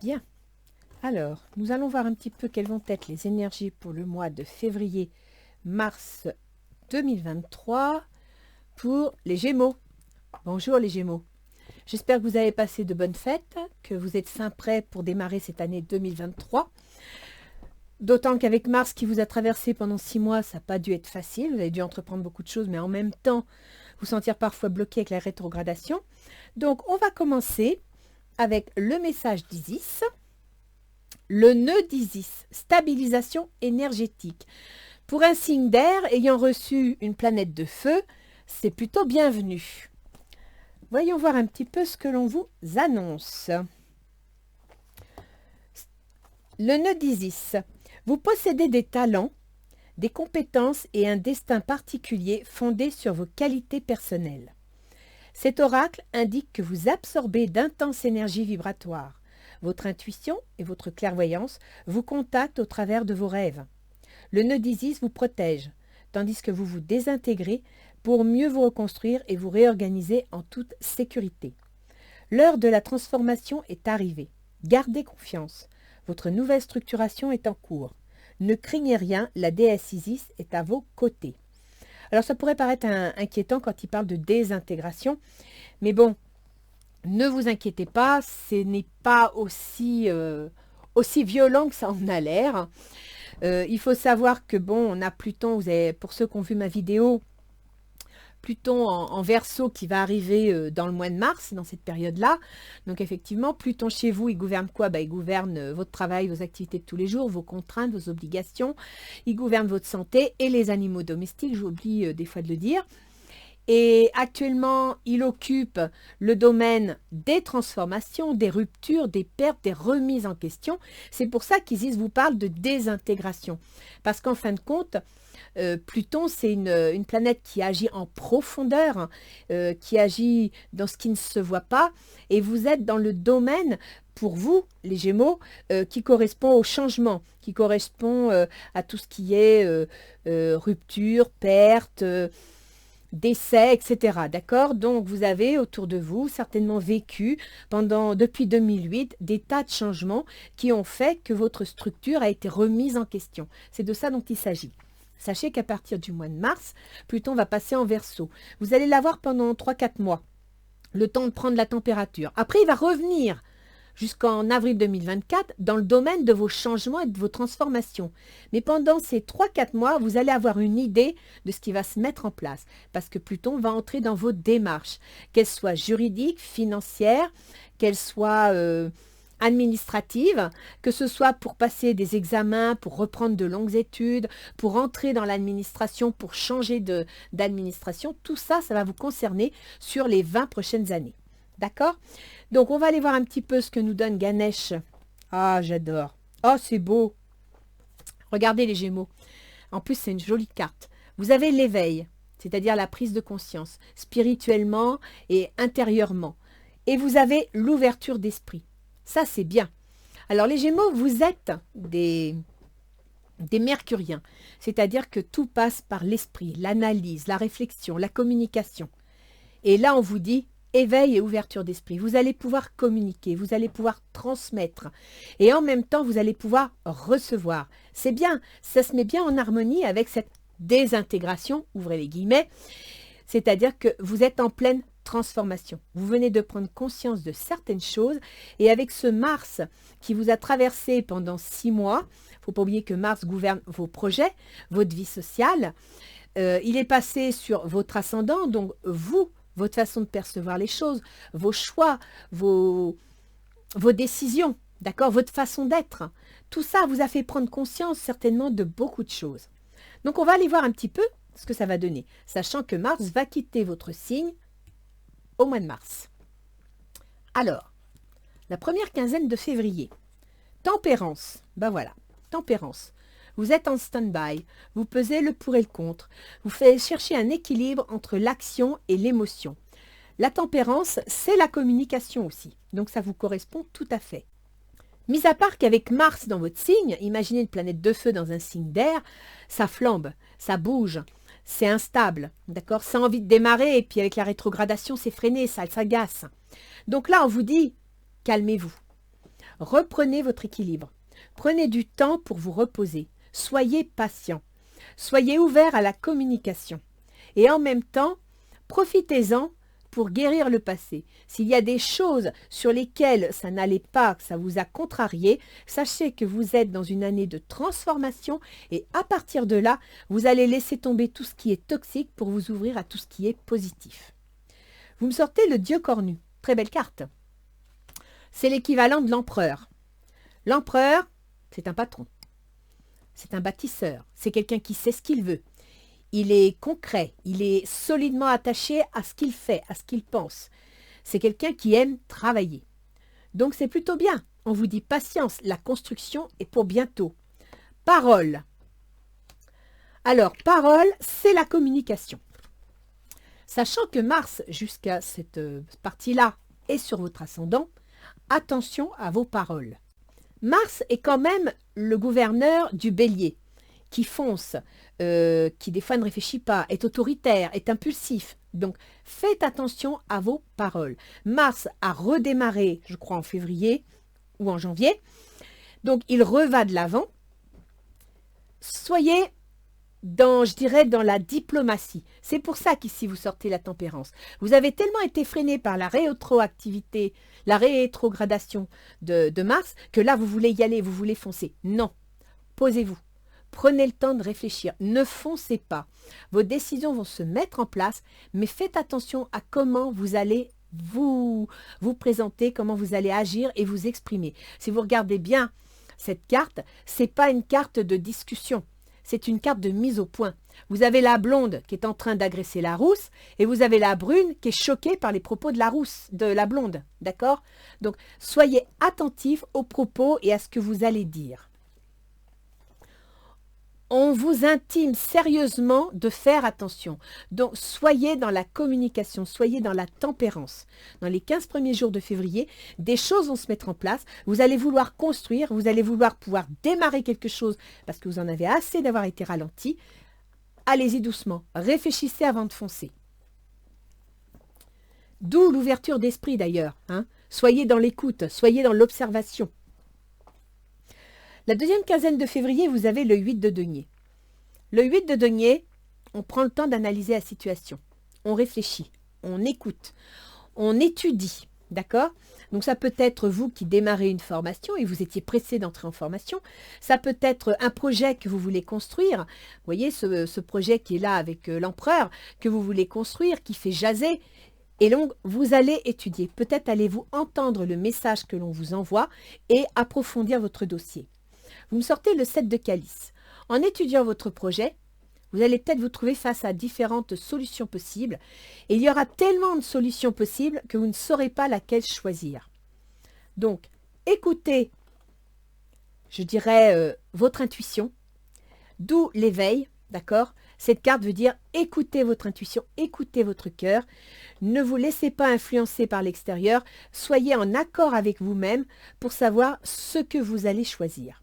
Bien. Alors, nous allons voir un petit peu quelles vont être les énergies pour le mois de février-mars 2023 pour les Gémeaux. Bonjour les Gémeaux. J'espère que vous avez passé de bonnes fêtes, que vous êtes fin prêts pour démarrer cette année 2023. D'autant qu'avec Mars qui vous a traversé pendant 6 mois, ça n'a pas dû être facile. Vous avez dû entreprendre beaucoup de choses, mais en même temps, vous sentir parfois bloqué avec la rétrogradation. Donc, on va commencer avec le message d'Isis. Le nœud d'Isis, stabilisation énergétique. Pour un signe d'air ayant reçu une planète de feu, c'est plutôt bienvenu. Voyons voir un petit peu ce que l'on vous annonce. Le nœud d'Isis. Vous possédez des talents, des compétences et un destin particulier fondé sur vos qualités personnelles. Cet oracle indique que vous absorbez d'intenses énergies vibratoires. Votre intuition et votre clairvoyance vous contactent au travers de vos rêves. Le nœud d'Isis vous protège, tandis que vous vous désintégrez pour mieux vous reconstruire et vous réorganiser en toute sécurité. L'heure de la transformation est arrivée. Gardez confiance. Votre nouvelle structuration est en cours. Ne craignez rien, la déesse Isis est à vos côtés. Alors ça pourrait paraître inquiétant quand il parle de désintégration, mais bon, ne vous inquiétez pas, ce n'est pas aussi violent que ça en a l'air. Il faut savoir que bon, on a Pluton, pour ceux qui ont vu ma vidéo, Pluton en Verseau qui va arriver dans le mois de mars, dans cette période-là. Donc effectivement, Pluton chez vous, il gouverne quoi? Il gouverne votre travail, vos activités de tous les jours, vos contraintes, vos obligations. Il gouverne votre santé et les animaux domestiques, j'oublie des fois de le dire. Et actuellement, il occupe le domaine des transformations, des ruptures, des pertes, des remises en question. C'est pour ça qu'Isis vous parle de désintégration. Parce qu'en fin de compte, Pluton, c'est une planète qui agit en profondeur, qui agit dans ce qui ne se voit pas. Et vous êtes dans le domaine, pour vous, les Gémeaux, qui correspond au changement, qui correspond à tout ce qui est rupture, perte, décès, etc. D'accord? Donc, vous avez autour de vous certainement vécu depuis 2008 des tas de changements qui ont fait que votre structure a été remise en question. C'est de ça dont il s'agit. Sachez qu'à partir du mois de mars, Pluton va passer en Verseau. Vous allez l'avoir pendant 3-4 mois, le temps de prendre la température. Après, il va revenir jusqu'en avril 2024 dans le domaine de vos changements et de vos transformations. Mais pendant ces 3-4 mois, vous allez avoir une idée de ce qui va se mettre en place parce que Pluton va entrer dans vos démarches, qu'elles soient juridiques, financières, qu'elles soient administratives, que ce soit pour passer des examens, pour reprendre de longues études, pour entrer dans l'administration, pour changer d'administration. Tout ça, ça va vous concerner sur les 20 prochaines années. D'accord? Donc, on va aller voir un petit peu ce que nous donne Ganesh. Ah, j'adore. Oh, c'est beau. Regardez les Gémeaux. En plus, c'est une jolie carte. Vous avez l'éveil, c'est-à-dire la prise de conscience, spirituellement et intérieurement. Et vous avez l'ouverture d'esprit. Ça, c'est bien. Alors, les Gémeaux, vous êtes des mercuriens, c'est-à-dire que tout passe par l'esprit, l'analyse, la réflexion, la communication. Et là, on vous dit éveil et ouverture d'esprit. Vous allez pouvoir communiquer, vous allez pouvoir transmettre et en même temps, vous allez pouvoir recevoir. C'est bien, ça se met bien en harmonie avec cette désintégration, ouvrez les guillemets, c'est-à-dire que vous êtes en pleine transformation. Vous venez de prendre conscience de certaines choses et avec ce Mars qui vous a traversé pendant 6 mois, il ne faut pas oublier que Mars gouverne vos projets, votre vie sociale, il est passé sur votre ascendant, donc vous, votre façon de percevoir les choses, vos choix, vos décisions, d'accord, votre façon d'être. Tout ça vous a fait prendre conscience certainement de beaucoup de choses. Donc on va aller voir un petit peu ce que ça va donner, sachant que Mars va quitter votre signe au mois de mars. Alors, la première quinzaine de février, tempérance, ben voilà, tempérance. Vous êtes en stand-by, vous pesez le pour et le contre, vous faites chercher un équilibre entre l'action et l'émotion. La tempérance, c'est la communication aussi, donc ça vous correspond tout à fait. Mis à part qu'avec Mars dans votre signe, imaginez une planète de feu dans un signe d'air, ça flambe, ça bouge, c'est instable, d'accord? Ça a envie de démarrer et puis avec la rétrogradation, c'est freiné, ça s'agace. Donc là, on vous dit, calmez-vous. Reprenez votre équilibre. Prenez du temps pour vous reposer. Soyez patient. Soyez ouvert à la communication. Et en même temps, profitez-en pour guérir le passé. S'il y a des choses sur lesquelles ça n'allait pas, que ça vous a contrarié, sachez que vous êtes dans une année de transformation et à partir de là, vous allez laisser tomber tout ce qui est toxique pour vous ouvrir à tout ce qui est positif. Vous me sortez le Dieu cornu. Très belle carte. C'est l'équivalent de l'empereur. L'empereur, c'est un patron. C'est un bâtisseur. C'est quelqu'un qui sait ce qu'il veut. Il est concret, il est solidement attaché à ce qu'il fait, à ce qu'il pense. C'est quelqu'un qui aime travailler. Donc c'est plutôt bien. On vous dit patience, la construction est pour bientôt. Parole. Alors, parole, c'est la communication. Sachant que Mars, jusqu'à cette partie-là, est sur votre ascendant, attention à vos paroles. Mars est quand même le gouverneur du Bélier, qui fonce, qui des fois ne réfléchit pas, est autoritaire, est impulsif. Donc, faites attention à vos paroles. Mars a redémarré, je crois, en février ou en janvier. Donc, il reva de l'avant. Soyez dans, je dirais, dans la diplomatie. C'est pour ça qu'ici, vous sortez la tempérance. Vous avez tellement été freiné par la rétroactivité, la rétrogradation de Mars, que là, vous voulez y aller, vous voulez foncer. Non, posez-vous. Prenez le temps de réfléchir. Ne foncez pas. Vos décisions vont se mettre en place, mais faites attention à comment vous allez vous présenter, comment vous allez agir et vous exprimer. Si vous regardez bien cette carte, ce n'est pas une carte de discussion. C'est une carte de mise au point. Vous avez la blonde qui est en train d'agresser la rousse et vous avez la brune qui est choquée par les propos de la blonde. D'accord? Donc, soyez attentifs aux propos et à ce que vous allez dire. On vous intime sérieusement de faire attention. Donc, soyez dans la communication, soyez dans la tempérance. Dans les 15 premiers jours de février, des choses vont se mettre en place. Vous allez vouloir construire, vous allez vouloir pouvoir démarrer quelque chose parce que vous en avez assez d'avoir été ralenti. Allez-y doucement, réfléchissez avant de foncer. D'où l'ouverture d'esprit d'ailleurs. Soyez dans l'écoute, soyez dans l'observation. La deuxième quinzaine de février, vous avez le 8 de denier. Le 8 de denier, on prend le temps d'analyser la situation. On réfléchit, on écoute, on étudie. D'accord? Donc ça peut être vous qui démarrez une formation et vous étiez pressé d'entrer en formation. Ça peut être un projet que vous voulez construire. Vous voyez ce projet qui est là avec l'empereur, que vous voulez construire, qui fait jaser. Et donc, vous allez étudier. Peut-être allez-vous entendre le message que l'on vous envoie et approfondir votre dossier. Vous me sortez le 7 de calice. En étudiant votre projet, vous allez peut-être vous trouver face à différentes solutions possibles. Et il y aura tellement de solutions possibles que vous ne saurez pas laquelle choisir. Donc, écoutez, je dirais, votre intuition, d'où l'éveil, d'accord? Cette carte veut dire écoutez votre intuition, écoutez votre cœur. Ne vous laissez pas influencer par l'extérieur. Soyez en accord avec vous-même pour savoir ce que vous allez choisir.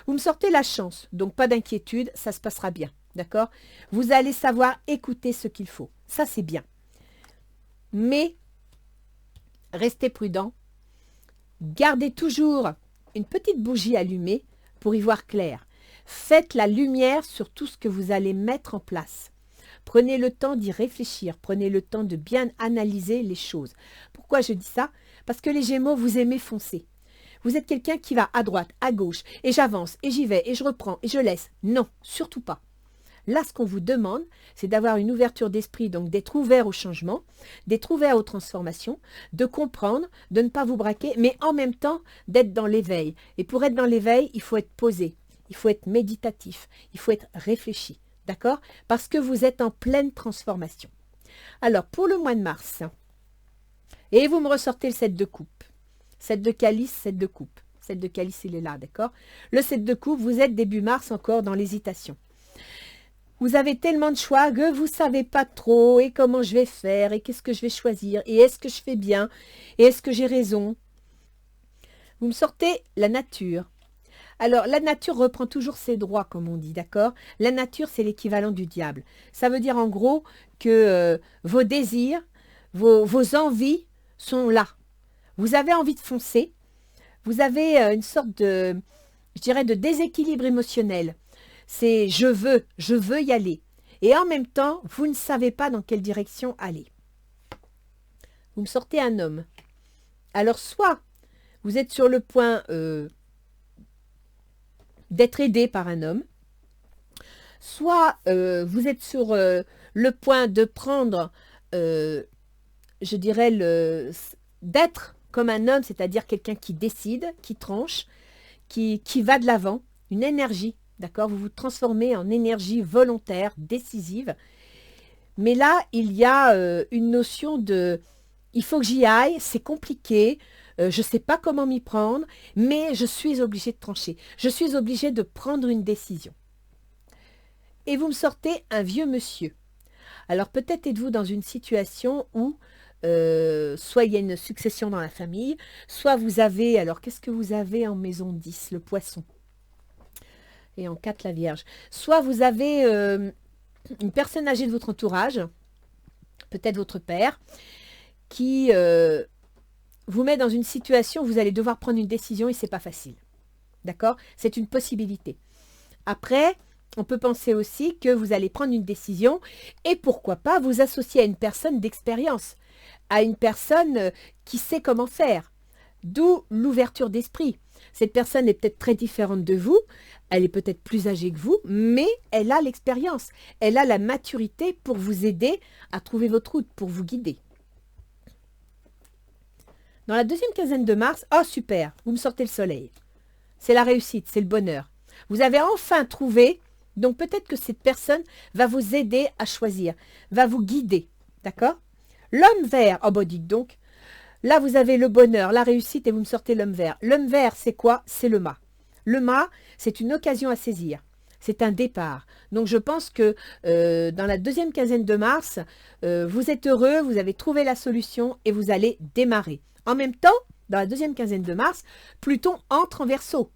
Vous me sortez la chance, donc pas d'inquiétude, ça se passera bien, d'accord? Vous allez savoir écouter ce qu'il faut, ça c'est bien. Mais, restez prudent, gardez toujours une petite bougie allumée pour y voir clair. Faites la lumière sur tout ce que vous allez mettre en place. Prenez le temps d'y réfléchir, prenez le temps de bien analyser les choses. Pourquoi je dis ça? Parce que les Gémeaux, vous aimez foncer. Vous êtes quelqu'un qui va à droite, à gauche, et j'avance, et j'y vais, et je reprends, et je laisse. Non, surtout pas. Là, ce qu'on vous demande, c'est d'avoir une ouverture d'esprit, donc d'être ouvert au changement, d'être ouvert aux transformations, de comprendre, de ne pas vous braquer, mais en même temps, d'être dans l'éveil. Et pour être dans l'éveil, il faut être posé, il faut être méditatif, il faut être réfléchi, d'accord? Parce que vous êtes en pleine transformation. Alors, pour le mois de mars, et vous me ressortez le 7 de coupe. 7 de calice, 7 de coupe. 7 de calice, il est là, d'accord? Le 7 de coupe, vous êtes début mars encore dans l'hésitation. Vous avez tellement de choix que vous ne savez pas trop et comment je vais faire et qu'est-ce que je vais choisir et est-ce que je fais bien et est-ce que j'ai raison? Vous me sortez la nature. Alors, la nature reprend toujours ses droits, comme on dit, d'accord? La nature, c'est l'équivalent du diable. Ça veut dire en gros que vos désirs, vos envies sont là. Vous avez envie de foncer, Vous avez une sorte de, je dirais, de déséquilibre émotionnel. C'est je veux y aller. Et en même temps, vous ne savez pas dans quelle direction aller. Vous me sortez un homme. Alors, soit vous êtes sur le point d'être aidé par un homme, soit vous êtes sur le point de prendre, je dirais, d'être comme un homme, c'est-à-dire quelqu'un qui décide, qui tranche, qui va de l'avant, une énergie, d'accord? Vous vous transformez en énergie volontaire, décisive. Mais là, il y a une notion de « il faut que j'y aille, c'est compliqué, je ne sais pas comment m'y prendre, mais je suis obligée de trancher. Je suis obligée de prendre une décision. » Et vous me sortez un vieux monsieur. Alors peut-être êtes-vous dans une situation où soit il y a une succession dans la famille, soit vous avez, alors qu'est-ce que vous avez en maison 10, le poisson, et en 4 la Vierge. Soit vous avez une personne âgée de votre entourage, peut-être votre père, qui vous met dans une situation où vous allez devoir prendre une décision et c'est pas facile. D'accord? C'est une possibilité. Après, on peut penser aussi que vous allez prendre une décision et pourquoi pas vous associer à une personne d'expérience, à une personne qui sait comment faire. D'où l'ouverture d'esprit. Cette personne est peut-être très différente de vous, elle est peut-être plus âgée que vous, mais elle a l'expérience, elle a la maturité pour vous aider à trouver votre route, pour vous guider. Dans la deuxième quinzaine de mars, oh super, vous me sortez le soleil. C'est la réussite, c'est le bonheur. Vous avez enfin trouvé, donc peut-être que cette personne va vous aider à choisir, va vous guider, d'accord? L'homme vert, oh bah dites donc, là vous avez le bonheur, la réussite et vous me sortez l'homme vert. L'homme vert, c'est quoi? C'est le mât. Le mât, c'est une occasion à saisir. C'est un départ. Donc je pense que dans la deuxième quinzaine de mars, vous êtes heureux, vous avez trouvé la solution et vous allez démarrer. En même temps, dans la deuxième quinzaine de mars, Pluton entre en Verseau.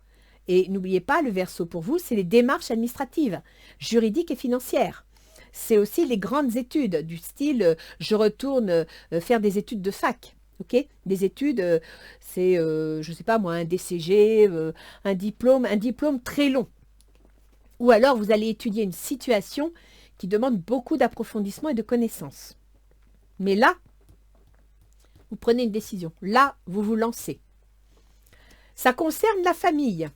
Et n'oubliez pas, le Verseau pour vous, c'est les démarches administratives, juridiques et financières. C'est aussi les grandes études, du style je retourne faire des études de fac. Okay, des études, c'est, je ne sais pas moi, un DCG, un diplôme très long. Ou alors vous allez étudier une situation qui demande beaucoup d'approfondissement et de connaissances. Mais là, vous prenez une décision. Là, vous vous lancez. Ça concerne la famille.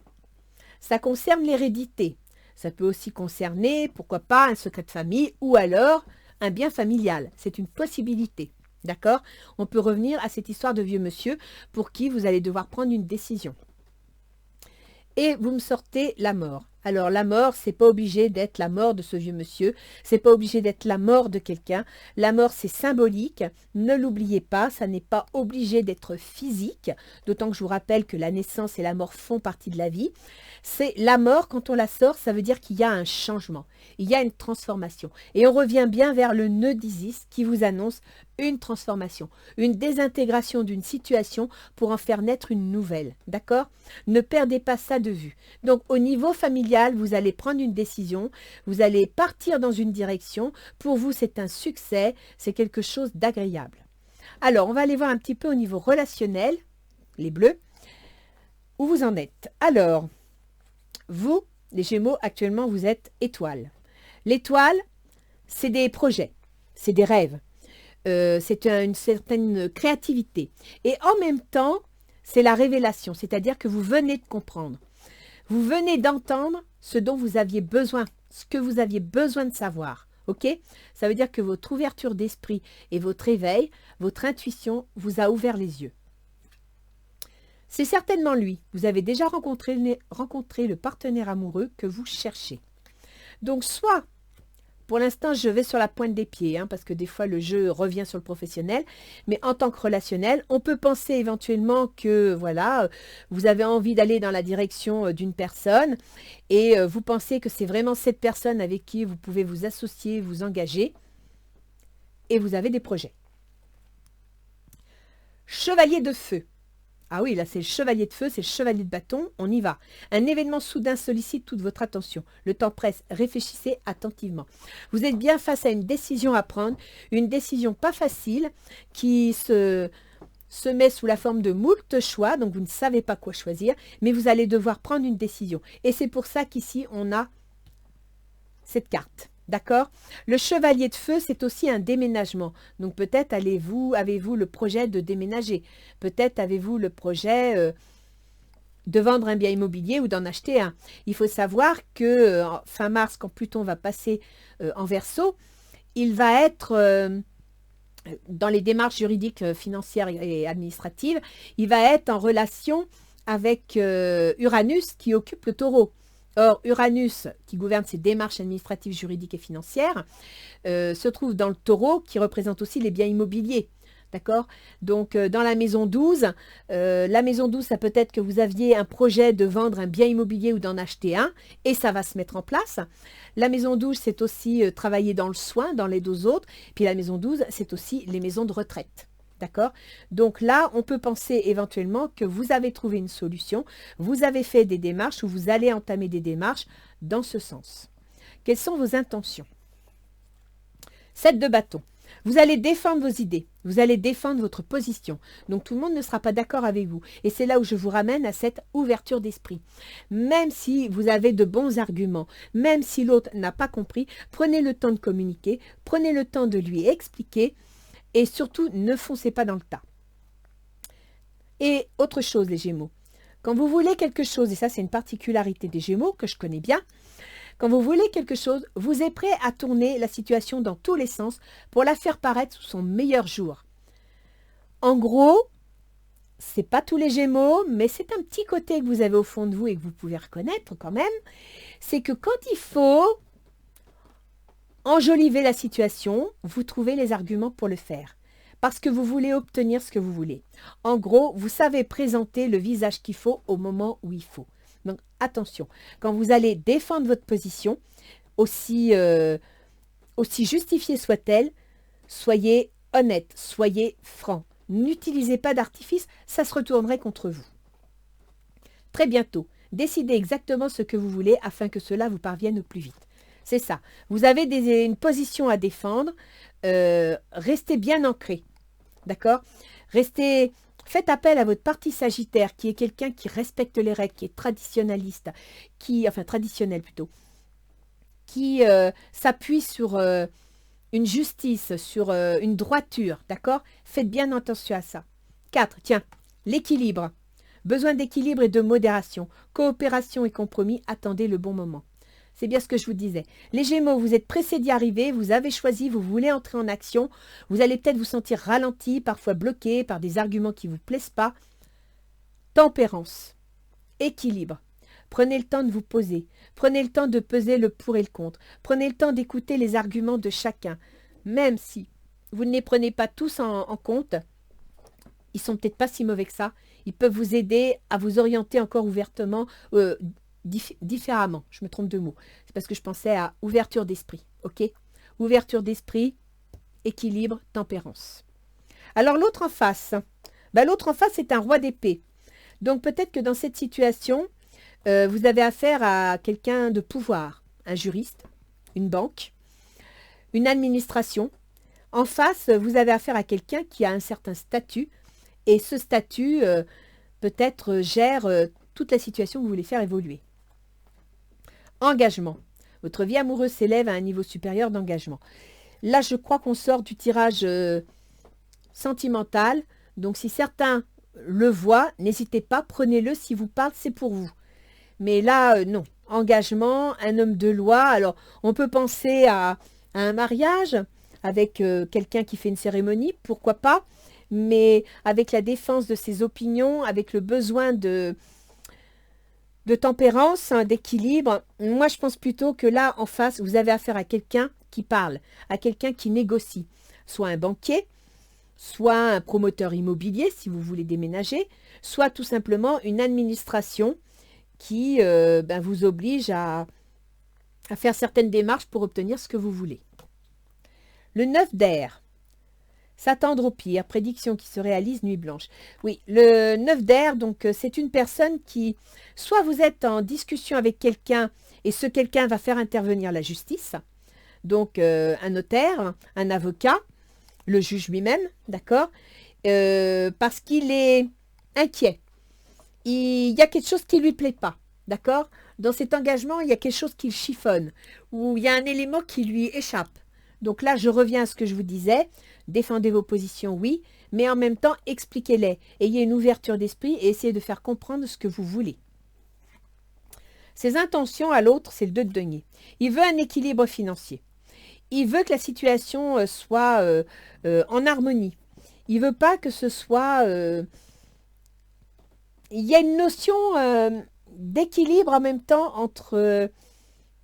Ça concerne l'hérédité. Ça peut aussi concerner, pourquoi pas, un secret de famille ou alors un bien familial. C'est une possibilité. D'accord? On peut revenir à cette histoire de vieux monsieur pour qui vous allez devoir prendre une décision. Et vous me sortez la mort. Alors la mort, c'est pas obligé d'être la mort de ce vieux monsieur, c'est pas obligé d'être la mort de quelqu'un. La mort, c'est symbolique, ne l'oubliez pas, ça n'est pas obligé d'être physique, d'autant que je vous rappelle que la naissance et la mort font partie de la vie. C'est la mort, quand on la sort, ça veut dire qu'il y a un changement, il y a une transformation. Et on revient bien vers le nœud d'Isis qui vous annonce une transformation, une désintégration d'une situation pour en faire naître une nouvelle, d'accord? Ne perdez pas ça de vue. Donc au niveau familial, vous allez prendre une décision, vous allez partir dans une direction. Pour vous, c'est un succès, c'est quelque chose d'agréable. Alors, on va aller voir un petit peu au niveau relationnel, les bleus, où vous en êtes. Alors, vous, les Gémeaux, actuellement, vous êtes étoile. L'étoile, c'est des projets, c'est des rêves. C'est une certaine créativité. Et en même temps, c'est la révélation, c'est-à-dire que vous venez de comprendre. Vous venez d'entendre ce dont vous aviez besoin, ce que vous aviez besoin de savoir. Ok? Ça veut dire que votre ouverture d'esprit et votre éveil, votre intuition vous a ouvert les yeux. C'est certainement lui. Vous avez déjà rencontré le partenaire amoureux que vous cherchez. Donc soit... Pour l'instant, je vais sur la pointe des pieds, parce que des fois, le jeu revient sur le professionnel. Mais en tant que relationnel, on peut penser éventuellement que, voilà, vous avez envie d'aller dans la direction d'une personne et vous pensez que c'est vraiment cette personne avec qui vous pouvez vous associer, vous engager et vous avez des projets. Chevalier de feu. Ah oui, là, c'est le chevalier de feu, c'est le chevalier de bâton, on y va. Un événement soudain sollicite toute votre attention. Le temps presse, réfléchissez attentivement. Vous êtes bien face à une décision à prendre, une décision pas facile qui se se met sous la forme de moult choix, donc vous ne savez pas quoi choisir, mais vous allez devoir prendre une décision. Et c'est pour ça qu'ici, on a cette carte. D'accord? Le chevalier de feu, c'est aussi un déménagement. Donc peut-être avez-vous le projet de déménager. Peut-être avez-vous le projet de vendre un bien immobilier ou d'en acheter un. Il faut savoir que fin mars, quand Pluton va passer en Verseau, il va être dans les démarches juridiques, financières et administratives, il va être en relation avec Uranus qui occupe le Taureau. Or, Uranus, qui gouverne ces démarches administratives, juridiques et financières, se trouve dans le Taureau, qui représente aussi les biens immobiliers. D'accord? Donc, dans la maison 12, ça peut être que vous aviez un projet de vendre un bien immobilier ou d'en acheter un, et ça va se mettre en place. La maison 12, c'est aussi travailler dans le soin, dans l'aide aux autres. Puis la maison 12, c'est aussi les maisons de retraite. D'accord? Donc là, on peut penser éventuellement que vous avez trouvé une solution, vous avez fait des démarches ou vous allez entamer des démarches dans ce sens. Quelles sont vos intentions? 7 de bâton. Vous allez défendre vos idées, vous allez défendre votre position. Donc tout le monde ne sera pas d'accord avec vous. Et c'est là où je vous ramène à cette ouverture d'esprit. Même si vous avez de bons arguments, même si l'autre n'a pas compris, prenez le temps de communiquer, prenez le temps de lui expliquer et surtout ne foncez pas dans le tas. Et autre chose les Gémeaux, quand vous voulez quelque chose, et ça c'est une particularité des Gémeaux que je connais bien, quand vous voulez quelque chose, vous êtes prêt à tourner la situation dans tous les sens pour la faire paraître sous son meilleur jour. En gros, c'est pas tous les Gémeaux, mais c'est un petit côté que vous avez au fond de vous et que vous pouvez reconnaître quand même, c'est que quand il faut enjoliver la situation, vous trouvez les arguments pour le faire. Parce que vous voulez obtenir ce que vous voulez. En gros, vous savez présenter le visage qu'il faut au moment où il faut. Donc attention, quand vous allez défendre votre position, aussi justifiée soit-elle, soyez honnête, soyez franc. N'utilisez pas d'artifice, ça se retournerait contre vous. Très bientôt, décidez exactement ce que vous voulez afin que cela vous parvienne au plus vite. C'est ça. Vous avez une position à défendre, restez bien ancré. D'accord? Faites appel à votre partie Sagittaire, qui est quelqu'un qui respecte les règles, qui est traditionnaliste, traditionnel plutôt, qui s'appuie sur une justice, sur une droiture, d'accord? Faites bien attention à ça. 4, tiens, l'équilibre. Besoin d'équilibre et de modération. Coopération et compromis, attendez le bon moment. C'est bien ce que je vous disais. Les Gémeaux, vous êtes pressés d'y arriver, vous avez choisi, vous voulez entrer en action. Vous allez peut-être vous sentir ralenti, parfois bloqué par des arguments qui ne vous plaisent pas. Tempérance, équilibre. Prenez le temps de vous poser. Prenez le temps de peser le pour et le contre. Prenez le temps d'écouter les arguments de chacun. Même si vous ne les prenez pas tous en compte, ils ne sont peut-être pas si mauvais que ça. Ils peuvent vous aider à vous orienter encore ouvertement, différemment, je me trompe de mots. C'est parce que je pensais à ouverture d'esprit, ok? Ouverture d'esprit, équilibre, tempérance. Alors l'autre en face, c'est un roi d'épée. Donc peut-être que dans cette situation, vous avez affaire à quelqu'un de pouvoir, un juriste, une banque, une administration. En face, vous avez affaire à quelqu'un qui a un certain statut, et ce statut peut-être gère toute la situation que vous voulez faire évoluer. Engagement. Votre vie amoureuse s'élève à un niveau supérieur d'engagement. Là, je crois qu'on sort du tirage sentimental. Donc, si certains le voient, n'hésitez pas, prenez-le. Si vous parle, c'est pour vous. Mais là, non. Engagement, un homme de loi. Alors, on peut penser à un mariage avec quelqu'un qui fait une cérémonie, pourquoi pas. Mais avec la défense de ses opinions, avec le besoin de tempérance, d'équilibre, moi je pense plutôt que là en face, vous avez affaire à quelqu'un qui parle, à quelqu'un qui négocie, soit un banquier, soit un promoteur immobilier si vous voulez déménager, soit tout simplement une administration qui vous oblige à faire certaines démarches pour obtenir ce que vous voulez. Le 9 d'air. S'attendre au pire, prédiction qui se réalise, nuit blanche. Oui, le 9 d'air, donc c'est une personne qui, soit vous êtes en discussion avec quelqu'un et ce quelqu'un va faire intervenir la justice, donc un notaire, un avocat, le juge lui-même, d'accord? parce qu'il est inquiet. Il y a quelque chose qui ne lui plaît pas, d'accord? Dans cet engagement, il y a quelque chose qui le chiffonne, ou il y a un élément qui lui échappe. Donc là, je reviens à ce que je vous disais, défendez vos positions, oui, mais en même temps, expliquez-les. Ayez une ouverture d'esprit et essayez de faire comprendre ce que vous voulez. Ses intentions à l'autre, c'est le 2 de denier. Il veut un équilibre financier. Il veut que la situation soit en harmonie. Il ne veut pas que ce soit... il y a une notion d'équilibre en même temps entre,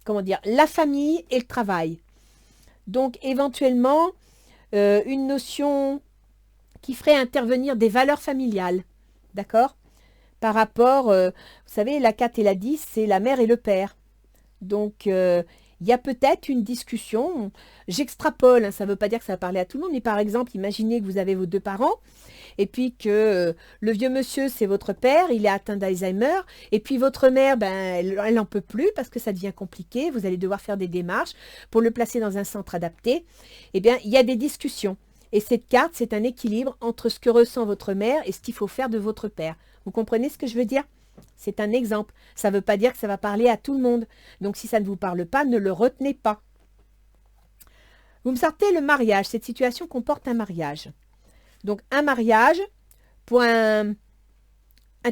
comment dire, la famille et le travail. Donc, éventuellement, une notion qui ferait intervenir des valeurs familiales, d'accord? Par rapport, vous savez, la 4 et la 10, c'est la mère et le père. Donc, il y a peut-être une discussion, j'extrapole, hein, ça ne veut pas dire que ça va parler à tout le monde, mais par exemple, imaginez que vous avez vos 2 parents, et puis que le vieux monsieur, c'est votre père, il est atteint d'Alzheimer, et puis votre mère, ben, elle n'en peut plus parce que ça devient compliqué, vous allez devoir faire des démarches pour le placer dans un centre adapté. Eh bien, il y a des discussions. Et cette carte, c'est un équilibre entre ce que ressent votre mère et ce qu'il faut faire de votre père. Vous comprenez ce que je veux dire? C'est un exemple. Ça ne veut pas dire que ça va parler à tout le monde. Donc, si ça ne vous parle pas, ne le retenez pas. Vous me sortez le mariage. Cette situation comporte un mariage. Donc, un mariage, pour un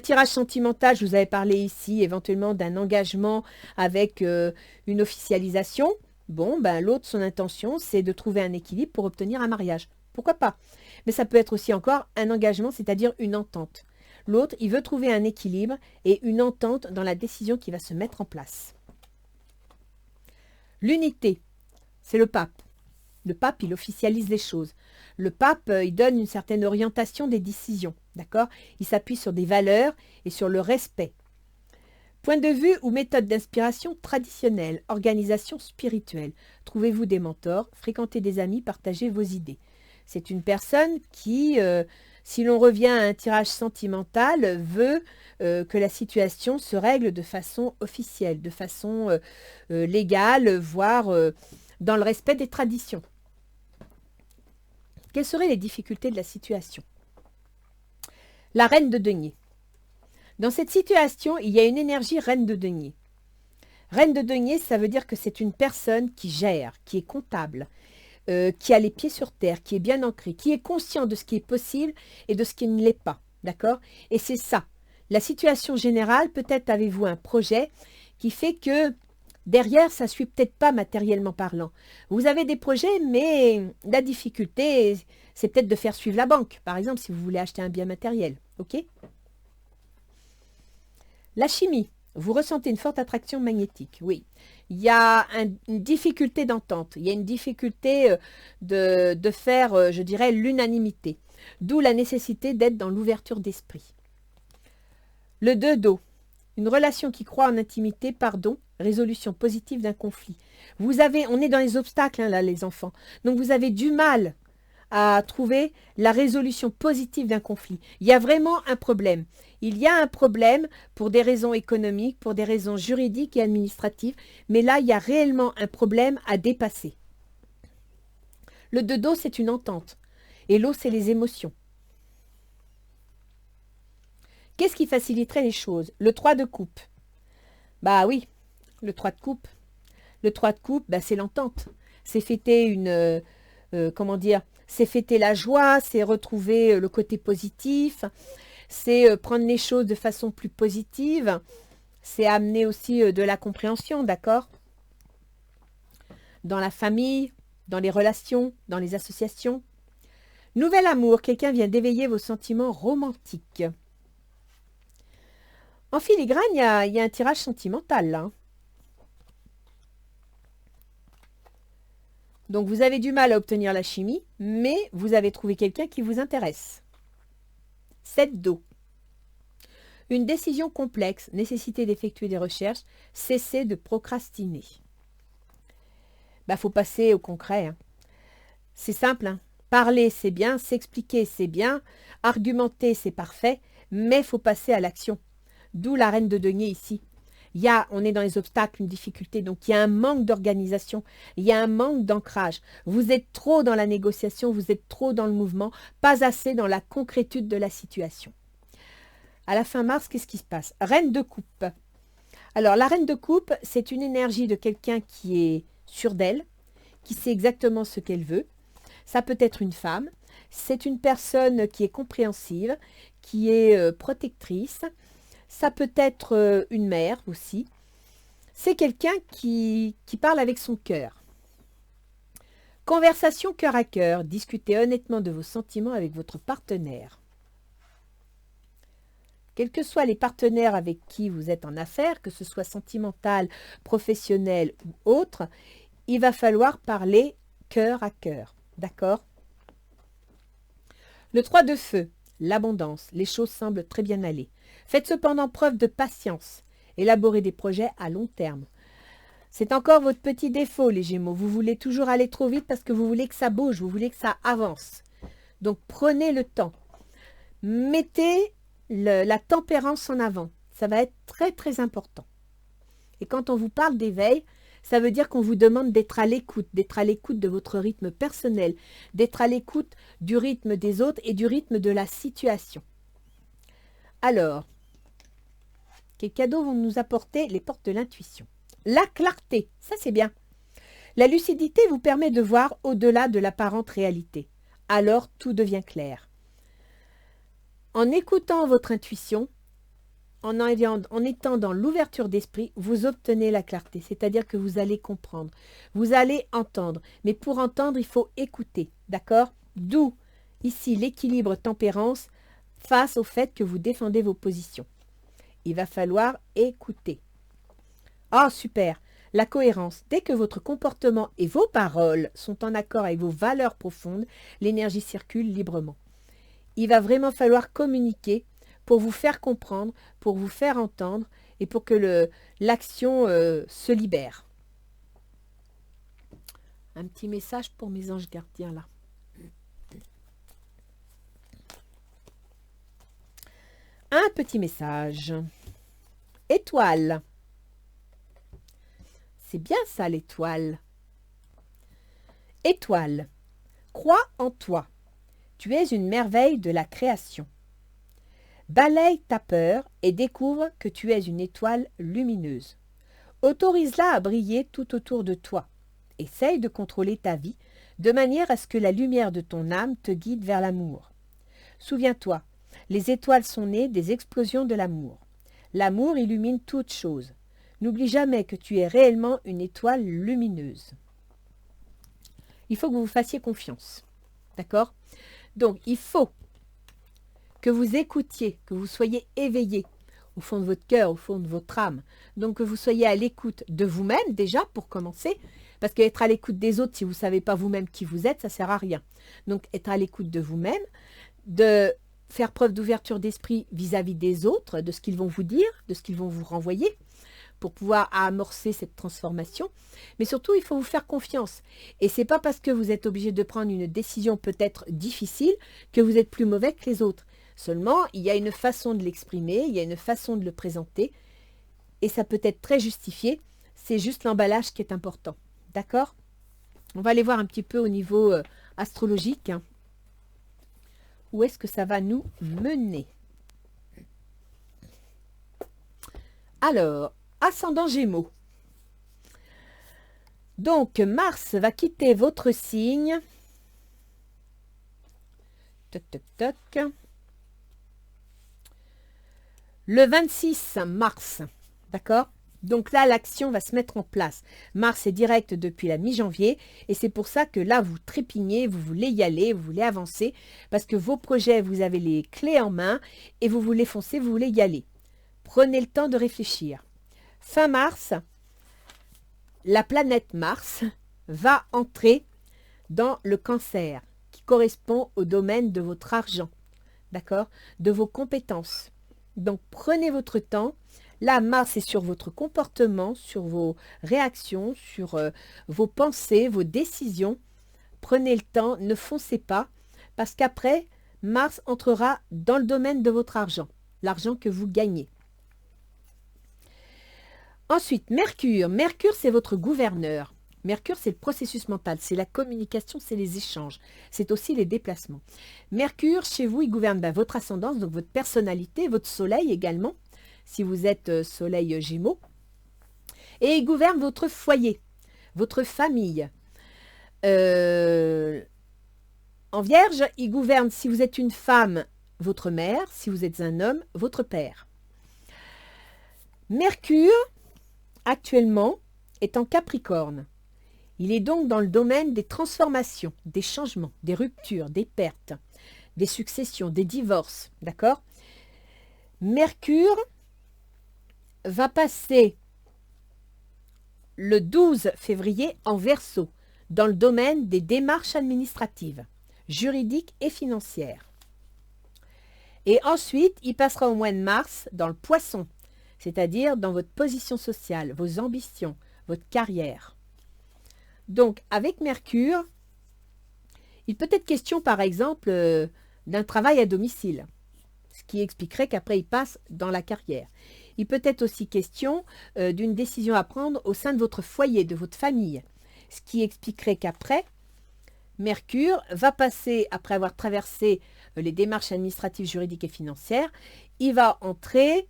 tirage sentimental, je vous avais parlé ici éventuellement d'un engagement avec une officialisation. Bon, ben, l'autre, son intention, c'est de trouver un équilibre pour obtenir un mariage. Pourquoi pas? Mais ça peut être aussi encore un engagement, c'est-à-dire une entente. L'autre, il veut trouver un équilibre et une entente dans la décision qui va se mettre en place. L'unité, c'est le pape. Le pape, il officialise les choses. Le pape, il donne une certaine orientation des décisions, d'accord? Il s'appuie sur des valeurs et sur le respect. Point de vue ou méthode d'inspiration traditionnelle, organisation spirituelle. Trouvez-vous des mentors, fréquentez des amis, partagez vos idées. C'est une personne qui, si l'on revient à un tirage sentimental, veut que la situation se règle de façon officielle, de façon légale, voire dans le respect des traditions. Quelles seraient les difficultés de la situation? La reine de denier. Dans cette situation, il y a une énergie reine de denier. Reine de denier, ça veut dire que c'est une personne qui gère, qui est comptable, qui a les pieds sur terre, qui est bien ancré, qui est conscient de ce qui est possible et de ce qui ne l'est pas. D'accord? Et c'est ça. La situation générale, peut-être avez-vous un projet qui fait que derrière, ça ne suit peut-être pas matériellement parlant. Vous avez des projets, mais la difficulté, c'est peut-être de faire suivre la banque, par exemple, si vous voulez acheter un bien matériel. OK? La chimie. Vous ressentez une forte attraction magnétique, oui. Il y a une difficulté d'entente, il y a une difficulté de faire, je dirais, l'unanimité. D'où la nécessité d'être dans l'ouverture d'esprit. Le 2 d'eau. Une relation qui croit en intimité, pardon, résolution positive d'un conflit. On est dans les obstacles, hein, là, les enfants. Donc, vous avez du mal à trouver la résolution positive d'un conflit. Il y a vraiment un problème. Il y a un problème pour des raisons économiques, pour des raisons juridiques et administratives, mais là, il y a réellement un problème à dépasser. Le 2 d'eau, c'est une entente. Et l'eau, c'est les émotions. Qu'est-ce qui faciliterait les choses? Le 3 de coupe. Bah oui, le 3 de coupe. Le 3 de coupe, bah, c'est l'entente. C'est fêter comment dire, c'est fêter la joie, c'est retrouver le côté positif, c'est prendre les choses de façon plus positive, c'est amener aussi de la compréhension, d'accord? Dans la famille, dans les relations, dans les associations. Nouvel amour, quelqu'un vient d'éveiller vos sentiments romantiques. En filigrane, il y a un tirage sentimental, là. Donc, vous avez du mal à obtenir la chimie, mais vous avez trouvé quelqu'un qui vous intéresse. 7 d'eau. Une décision complexe, nécessité d'effectuer des recherches, cessez de procrastiner. Bah, faut passer au concret. Hein. C'est simple. Hein. Parler, c'est bien. S'expliquer, c'est bien. Argumenter, c'est parfait. Mais il faut passer à l'action. D'où la reine de denier ici. on est dans les obstacles, une difficulté, donc il y a un manque d'organisation, il y a un manque d'ancrage. Vous êtes trop dans la négociation, vous êtes trop dans le mouvement, pas assez dans la concrétude de la situation. À la fin mars, qu'est-ce qui se passe? Reine de coupe. Alors, la reine de coupe, c'est une énergie de quelqu'un qui est sûr d'elle, qui sait exactement ce qu'elle veut. Ça peut être une femme, c'est une personne qui est compréhensive, qui est protectrice. Ça peut être une mère aussi. C'est quelqu'un qui parle avec son cœur. Conversation cœur à cœur. Discutez honnêtement de vos sentiments avec votre partenaire. Quels que soient les partenaires avec qui vous êtes en affaires, que ce soit sentimental, professionnel ou autre, il va falloir parler cœur à cœur. D'accord? Le 3 de feu, l'abondance. Les choses semblent très bien aller. Faites cependant preuve de patience. Élaborez des projets à long terme. C'est encore votre petit défaut, les Gémeaux. Vous voulez toujours aller trop vite parce que vous voulez que ça bouge, vous voulez que ça avance. Donc prenez le temps. Mettez la tempérance en avant. Ça va être très très important. Et quand on vous parle d'éveil, ça veut dire qu'on vous demande d'être à l'écoute de votre rythme personnel, d'être à l'écoute du rythme des autres et du rythme de la situation. Alors, quels cadeaux vont nous apporter les portes de l'intuition? La clarté, ça c'est bien. La lucidité vous permet de voir au-delà de l'apparente réalité. Alors tout devient clair. En écoutant votre intuition, en étant dans l'ouverture d'esprit, vous obtenez la clarté. C'est-à-dire que vous allez comprendre, vous allez entendre. Mais pour entendre, il faut écouter, d'accord? D'où, ici, l'équilibre tempérance face au fait que vous défendez vos positions. Il va falloir écouter. Ah, super! La cohérence. Dès que votre comportement et vos paroles sont en accord avec vos valeurs profondes, l'énergie circule librement. Il va vraiment falloir communiquer pour vous faire comprendre, pour vous faire entendre et pour que l'action se libère. Un petit message pour mes anges gardiens là. Un petit message. Étoile. C'est bien ça l'étoile. Étoile. Crois en toi. Tu es une merveille de la création. Balaye ta peur et découvre que tu es une étoile lumineuse. Autorise-la à briller tout autour de toi. Essaye de contrôler ta vie de manière à ce que la lumière de ton âme te guide vers l'amour. Souviens-toi, les étoiles sont nées des explosions de l'amour. L'amour illumine toute chose. N'oublie jamais que tu es réellement une étoile lumineuse. Il faut que vous vous fassiez confiance. D'accord? Donc, il faut que vous écoutiez, que vous soyez éveillé au fond de votre cœur, au fond de votre âme. Donc, que vous soyez à l'écoute de vous-même déjà pour commencer. Parce qu'être à l'écoute des autres, si vous ne savez pas vous-même qui vous êtes, ça ne sert à rien. Donc, être à l'écoute de vous-même, de faire preuve d'ouverture d'esprit vis-à-vis des autres, de ce qu'ils vont vous dire, de ce qu'ils vont vous renvoyer, pour pouvoir amorcer cette transformation. Mais surtout, il faut vous faire confiance. Et ce n'est pas parce que vous êtes obligé de prendre une décision peut-être difficile que vous êtes plus mauvais que les autres. Seulement, il y a une façon de l'exprimer, il y a une façon de le présenter, et ça peut être très justifié. C'est juste l'emballage qui est important. D'accord? On va aller voir un petit peu au niveau astrologique. Où est-ce que ça va nous mener? Alors, ascendant Gémeaux. Donc, Mars va quitter votre signe. Toc, toc, toc. Le 26 mars. D'accord? Donc là, l'action va se mettre en place. Mars est direct depuis la mi-janvier et c'est pour ça que là, vous trépignez, vous voulez y aller, vous voulez avancer parce que vos projets, vous avez les clés en main et vous voulez foncer, vous voulez y aller. Prenez le temps de réfléchir. Fin mars, la planète Mars va entrer dans le Cancer qui correspond au domaine de votre argent, d'accord? De vos compétences. Donc prenez votre temps. Là, Mars est sur votre comportement, sur vos réactions, sur vos pensées, vos décisions. Prenez le temps, ne foncez pas, parce qu'après, Mars entrera dans le domaine de votre argent, l'argent que vous gagnez. Ensuite, Mercure. Mercure, c'est votre gouverneur. Mercure, c'est le processus mental, c'est la communication, c'est les échanges, c'est aussi les déplacements. Mercure, chez vous, il gouverne votre ascendance, donc votre personnalité, votre soleil également, si vous êtes soleil Gémeaux. Et il gouverne votre foyer, votre famille. En Vierge, il gouverne, si vous êtes une femme, votre mère, si vous êtes un homme, votre père. Mercure, actuellement, est en Capricorne. Il est donc dans le domaine des transformations, des changements, des ruptures, des pertes, des successions, des divorces, d'accord? Mercure va passer le 12 février en Verseau, dans le domaine des démarches administratives, juridiques et financières. Et ensuite, il passera au mois de mars dans le Poisson, c'est-à-dire dans votre position sociale, vos ambitions, votre carrière. Donc, avec Mercure, il peut être question, par exemple, d'un travail à domicile, ce qui expliquerait qu'après, il passe dans la carrière. Il peut être aussi question d'une décision à prendre au sein de votre foyer, de votre famille, ce qui expliquerait qu'après, Mercure va passer, après avoir traversé les démarches administratives, juridiques et financières, il va entrer,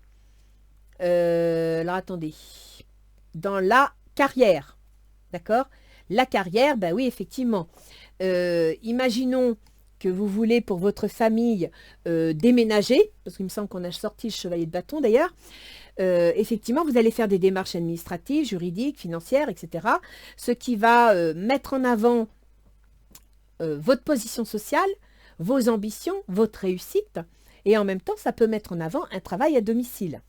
alors attendez, dans la carrière, d'accord? La carrière, ben oui, effectivement. Imaginons que vous voulez pour votre famille déménager, parce qu'il me semble qu'on a sorti le chevalier de bâton d'ailleurs. Effectivement, vous allez faire des démarches administratives, juridiques, financières, etc. Ce qui va mettre en avant votre position sociale, vos ambitions, votre réussite. Et en même temps, ça peut mettre en avant un travail à domicile.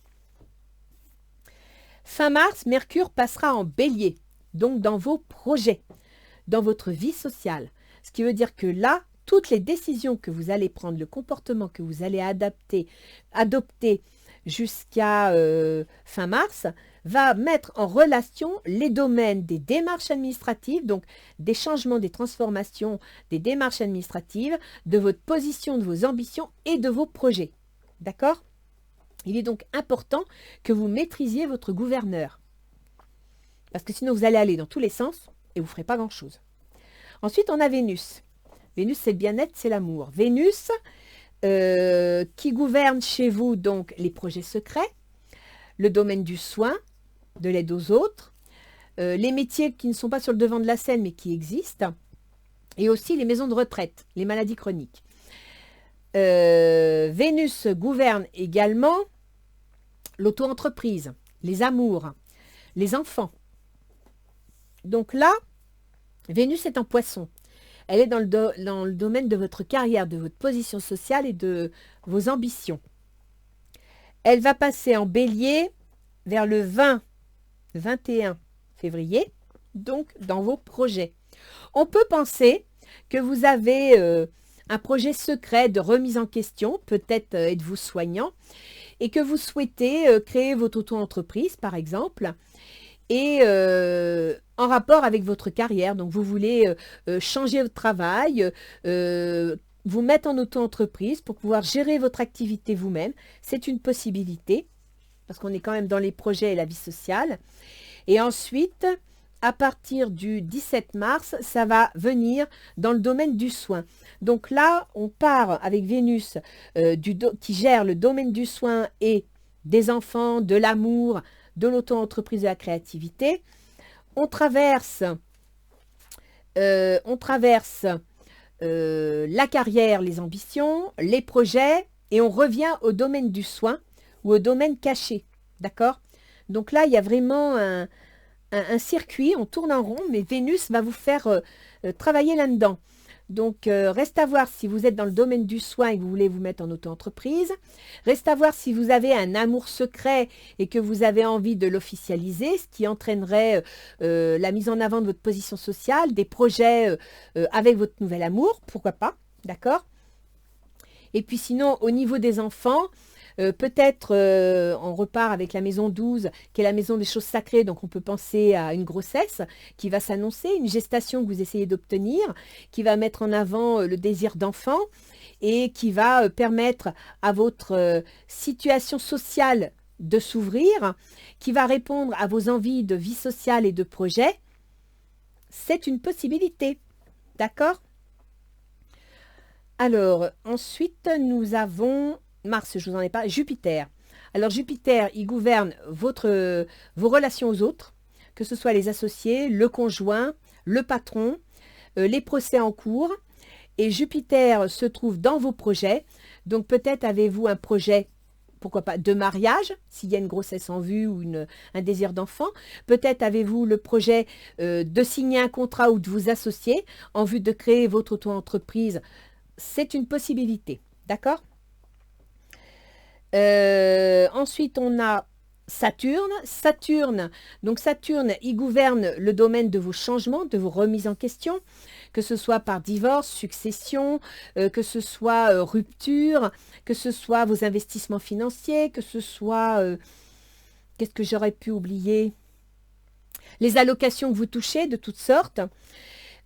Fin mars, Mercure passera en Bélier, donc dans vos projets, dans votre vie sociale. Ce qui veut dire que là, toutes les décisions que vous allez prendre, le comportement que vous allez adopter jusqu'à fin mars, va mettre en relation les domaines des démarches administratives, donc des changements, des transformations, des démarches administratives, de votre position, de vos ambitions et de vos projets. D'accord ? Il est donc important que vous maîtrisiez votre gouverneur. Parce que sinon, vous allez aller dans tous les sens et vous ne ferez pas grand-chose. Ensuite, on a Vénus. Vénus, c'est le bien-être, c'est l'amour. Vénus, qui gouverne chez vous donc les projets secrets, le domaine du soin, de l'aide aux autres, les métiers qui ne sont pas sur le devant de la scène mais qui existent, et aussi les maisons de retraite, les maladies chroniques. Vénus gouverne également l'auto-entreprise, les amours, les enfants. Donc là, Vénus est en Poisson. Elle est dans le domaine de votre carrière, de votre position sociale et de vos ambitions. Elle va passer en Bélier vers le 20-21 février, donc dans vos projets. On peut penser que vous avez un projet secret de remise en question, peut-être êtes-vous soignant, et que vous souhaitez créer votre auto-entreprise, par exemple, et en rapport avec votre carrière. Donc, vous voulez changer votre travail, vous mettre en auto-entreprise pour pouvoir gérer votre activité vous-même. C'est une possibilité, parce qu'on est quand même dans les projets et la vie sociale. Et ensuite, à partir du 17 mars, ça va venir dans le domaine du soin. Donc là, on part avec Vénus qui gère le domaine du soin et des enfants, de l'amour, de l'auto-entreprise et de la créativité. On traverse la carrière, les ambitions, les projets, et on revient au domaine du soin ou au domaine caché. D'accord ? Donc là, il y a vraiment un circuit, on tourne en rond, mais Vénus va vous faire travailler là-dedans. Donc, reste à voir si vous êtes dans le domaine du soin et que vous voulez vous mettre en auto-entreprise. Reste à voir si vous avez un amour secret et que vous avez envie de l'officialiser, ce qui entraînerait la mise en avant de votre position sociale, des projets avec votre nouvel amour, pourquoi pas, d'accord ? Et puis sinon, au niveau des enfants, peut-être on repart avec la maison 12, qui est la maison des choses sacrées, donc on peut penser à une grossesse qui va s'annoncer, une gestation que vous essayez d'obtenir, qui va mettre en avant le désir d'enfant et qui va permettre à votre situation sociale de s'ouvrir, qui va répondre à vos envies de vie sociale et de projet, c'est une possibilité. D'accord? Alors, ensuite, nous avons Mars, je vous en ai pas, Jupiter. Alors, Jupiter, il gouverne vos relations aux autres, que ce soit les associés, le conjoint, le patron, les procès en cours. Et Jupiter se trouve dans vos projets. Donc, peut-être avez-vous un projet, pourquoi pas, de mariage, s'il y a une grossesse en vue ou un désir d'enfant. Peut-être avez-vous le projet de signer un contrat ou de vous associer en vue de créer votre auto-entreprise. C'est une possibilité. D'accord? Ensuite, on a Saturne. Donc Saturne, il gouverne le domaine de vos changements, de vos remises en question, que ce soit par divorce, succession, que ce soit rupture, que ce soit vos investissements financiers, que ce soit... qu'est-ce que j'aurais pu oublier? Les allocations que vous touchez de toutes sortes.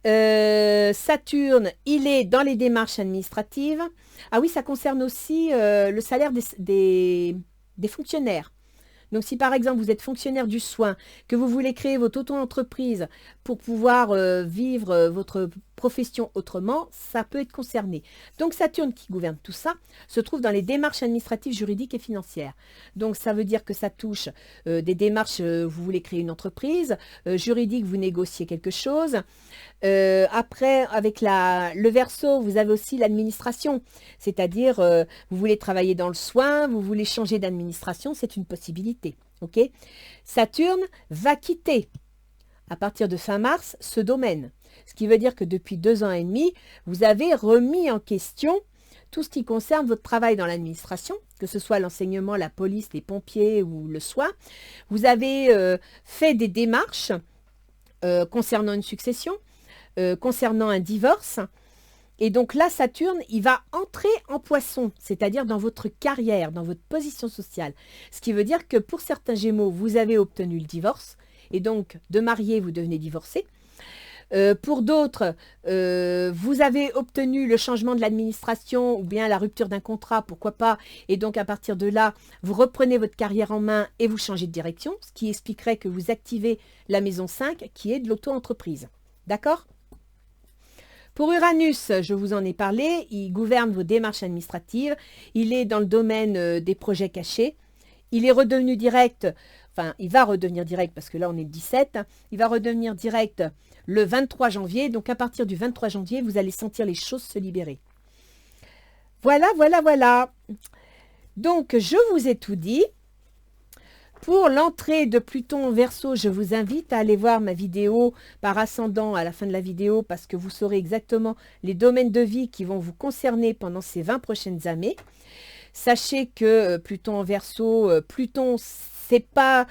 Saturne, il est dans les démarches administratives. Ah oui, ça concerne aussi le salaire des fonctionnaires. Donc, si par exemple, vous êtes fonctionnaire du soin, que vous voulez créer votre auto-entreprise pour pouvoir vivre votre profession autrement, ça peut être concerné. Donc, Saturne, qui gouverne tout ça, se trouve dans les démarches administratives, juridiques et financières. Donc, ça veut dire que ça touche des démarches, vous voulez créer une entreprise, juridique, vous négociez quelque chose. Après, avec le Verseau, vous avez aussi l'administration, c'est-à-dire vous voulez travailler dans le soin, vous voulez changer d'administration, c'est une possibilité. Ok? Saturne va quitter à partir de fin mars ce domaine, ce qui veut dire que depuis 2 ans et demi, vous avez remis en question tout ce qui concerne votre travail dans l'administration, que ce soit l'enseignement, la police, les pompiers ou le soin. Vous avez fait des démarches concernant une succession, concernant un divorce. Et donc là, Saturne, il va entrer en Poisson, c'est-à-dire dans votre carrière, dans votre position sociale. Ce qui veut dire que pour certains Gémeaux, vous avez obtenu le divorce, et donc de marié, vous devenez divorcé. Pour d'autres, vous avez obtenu le changement de l'administration ou bien la rupture d'un contrat, pourquoi pas, et donc à partir de là, vous reprenez votre carrière en main et vous changez de direction, ce qui expliquerait que vous activez la maison 5 qui est de l'auto-entreprise. D'accord? Pour Uranus, je vous en ai parlé, il gouverne vos démarches administratives, il est dans le domaine des projets cachés, il est redevenu direct, enfin il va redevenir direct parce que là on est le 17, il va redevenir direct le 23 janvier, donc à partir du 23 janvier, vous allez sentir les choses se libérer. Voilà, voilà, voilà. Donc je vous ai tout dit. Pour l'entrée de Pluton en Verseau, je vous invite à aller voir ma vidéo par ascendant à la fin de la vidéo parce que vous saurez exactement les domaines de vie qui vont vous concerner pendant ces 20 prochaines années. Sachez que Pluton en Verseau, Pluton, c'est pas...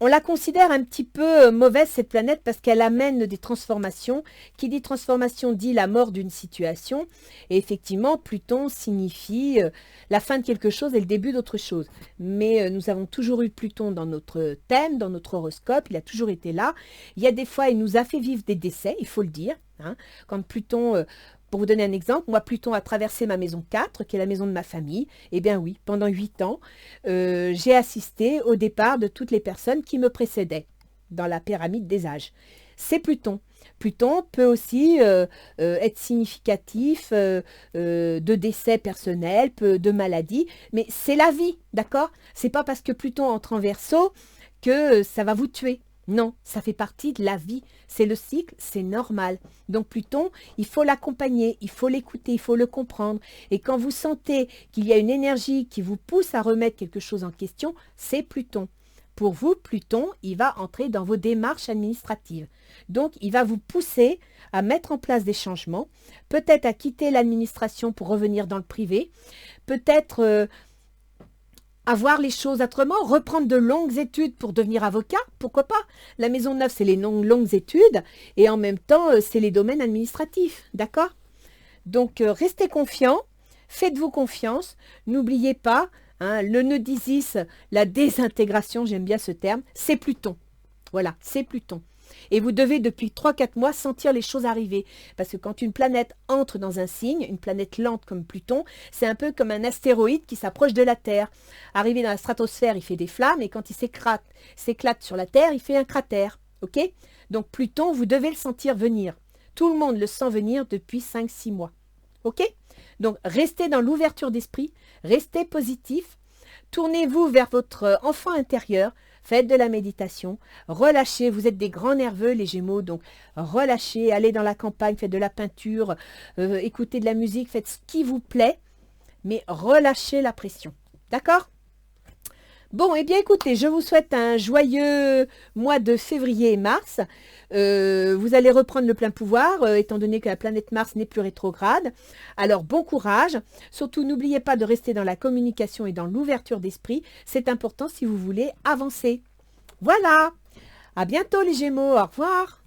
On la considère un petit peu mauvaise, cette planète, parce qu'elle amène des transformations. Qui dit transformation dit la mort d'une situation. Et effectivement, Pluton signifie la fin de quelque chose et le début d'autre chose. Mais nous avons toujours eu Pluton dans notre thème, dans notre horoscope. Il a toujours été là. Il y a des fois, il nous a fait vivre des décès, il faut le dire. Hein. Quand Pluton... Pour vous donner un exemple, moi, Pluton a traversé ma maison 4, qui est la maison de ma famille. Eh bien oui, pendant 8 ans, j'ai assisté au départ de toutes les personnes qui me précédaient dans la pyramide des âges. C'est Pluton. Pluton peut aussi être significatif de décès personnels, de maladies, mais c'est la vie, d'accord? C'est pas parce que Pluton entre en Verseau que ça va vous tuer. Non, ça fait partie de la vie, c'est le cycle, c'est normal. Donc Pluton, il faut l'accompagner, il faut l'écouter, il faut le comprendre. Et quand vous sentez qu'il y a une énergie qui vous pousse à remettre quelque chose en question, c'est Pluton. Pour vous, Pluton, il va entrer dans vos démarches administratives. Donc, il va vous pousser à mettre en place des changements, peut-être à quitter l'administration pour revenir dans le privé, peut-être... à voir les choses autrement, reprendre de longues études pour devenir avocat, pourquoi pas? La maison 9, c'est les longues études et en même temps, c'est les domaines administratifs, d'accord? Donc, restez confiants, faites-vous confiance, n'oubliez pas, hein, le nœud d'Isis, la désintégration, j'aime bien ce terme, c'est Pluton. Voilà, c'est Pluton. Et vous devez depuis 3-4 mois sentir les choses arriver. Parce que quand une planète entre dans un signe, une planète lente comme Pluton, c'est un peu comme un astéroïde qui s'approche de la Terre. Arrivé dans la stratosphère, il fait des flammes et quand il s'éclate sur la Terre, il fait un cratère. Ok? Donc Pluton, vous devez le sentir venir. Tout le monde le sent venir depuis 5-6 mois. Ok? Donc restez dans l'ouverture d'esprit, restez positif, tournez-vous vers votre enfant intérieur, faites de la méditation, relâchez, vous êtes des grands nerveux les Gémeaux, donc relâchez, allez dans la campagne, faites de la peinture, écoutez de la musique, faites ce qui vous plaît, mais relâchez la pression. D'accord ? Bon, eh bien écoutez, je vous souhaite un joyeux mois de février et mars. Vous allez reprendre le plein pouvoir, étant donné que la planète Mars n'est plus rétrograde. Alors, bon courage. Surtout, n'oubliez pas de rester dans la communication et dans l'ouverture d'esprit. C'est important si vous voulez avancer. Voilà. À bientôt les Gémeaux. Au revoir.